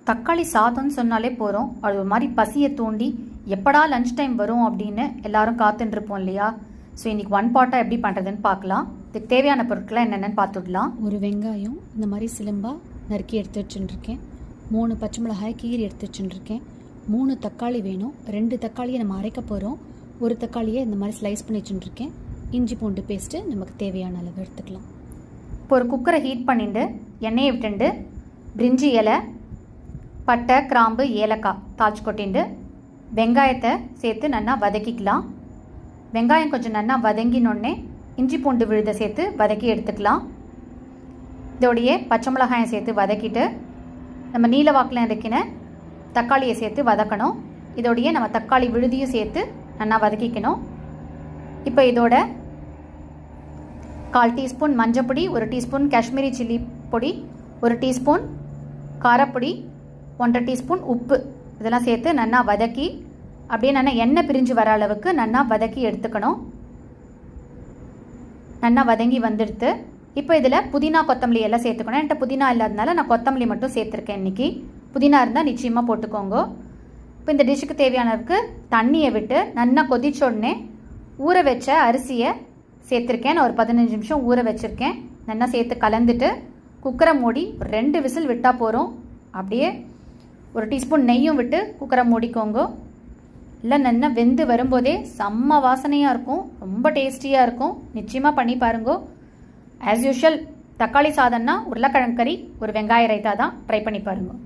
தக்காளி சாதம்னு சொன்னாலே போகிறோம், அது ஒரு மாதிரி பசியை தூண்டி எப்படா லஞ்ச் டைம் வரும் அப்படின்னு எல்லாரும் காத்துட்டுருப்போம் இல்லையா? ஸோ இன்றைக்கி ஒன் பாட்டாக எப்படி பண்ணுறதுன்னு பார்க்கலாம். இதுக்கு தேவையான பொருட்கள்லாம் என்னென்னு பார்த்துடலாம். ஒரு வெங்காயம் இந்த மாதிரி சிலம்பாக நறுக்கி எடுத்து வச்சுட்டுருக்கேன். 3 பச்சை மிளகாய் கீரி எடுத்து வச்சுட்டுருக்கேன். 3 தக்காளி வேணும். 2 தக்காளியை நம்ம அரைக்க போகிறோம். ஒரு தக்காளியை இந்த மாதிரி ஸ்லைஸ் பண்ணி வச்சுட்டுருக்கேன். இஞ்சி பூண்டு பேஸ்ட்டு நமக்கு தேவையான அளவு எடுத்துக்கலாம். இப்போ ஒரு குக்கரை ஹீட் பண்ணிட்டு எண்ணெயை விட்டுண்டு பிரிஞ்சி இலை, பட்டை, கிராம்பு, ஏலக்காய் தாளிச்சு கொட்டிண்டு வெங்காயத்தை சேர்த்து நல்லா வதக்கிக்கலாம். வெங்காயம் கொஞ்சம் நல்லா வதங்கினோடனே இஞ்சி பூண்டு விழுதை சேர்த்து வதக்கி எடுத்துக்கலாம். இதோடையே பச்சை மிளகாயை சேர்த்து வதக்கிட்டு நம்ம நீல வாக்கில் நறுக்கின தக்காளியை சேர்த்து வதக்கணும். இதோடையே நம்ம தக்காளி விழுதியும் சேர்த்து நல்லா வதக்கிக்கணும். இப்போ இதோட 1/4 டீஸ்பூன் மஞ்சப்பொடி, 1 டீஸ்பூன் காஷ்மீரி சில்லி பொடி, 1 டீஸ்பூன் காரப்பொடி, 1/2 டீஸ்பூன் உப்பு இதெல்லாம் சேர்த்து நல்லா வதக்கி அப்படியே நல்லா எண்ணெய் பிரிஞ்சு வர அளவுக்கு நல்லா வதக்கி எடுத்துக்கணும். நல்லா வதங்கி வந்துடுத்து. இப்போ இதில் புதினா, கொத்தமல்லி எல்லாம் சேர்த்துக்கணும். என்கிட்ட புதினா இல்லாதனால நான் கொத்தமல்லி மட்டும் சேர்த்துருக்கேன் இன்றைக்கி. புதினா இருந்தால் நிச்சயமாக போட்டுக்கோங்க. இப்போ இந்த டிஷ்ஷுக்கு தேவையானதுக்கு தண்ணியை விட்டு நல்லா கொதிச்ச உடனே ஊற வச்ச அரிசியை சேர்த்துருக்கேன். நான் ஒரு 15 நிமிஷம் ஊற வச்சுருக்கேன். நல்லா சேர்த்து கலந்துட்டு குக்கரை மூடி 2 விசில் விட்டால் போகிறோம். அப்படியே 1 டீஸ்பூன் நெய்யும் விட்டு குக்கரை மூடிக்கோங்க. இல்லை நல்லா வெந்து வரும்போதே செம்ம வாசனையாக இருக்கும், ரொம்ப டேஸ்டியாக இருக்கும். நிச்சயமாக பண்ணி பாருங்க. ஆஸ் யூஷுவல் தக்காளி சாதம்னா உருளைக்கிழங்கு கறி, ஒரு வெங்காய ரைத்தா தான். ட்ரை பண்ணி பாருங்கள்.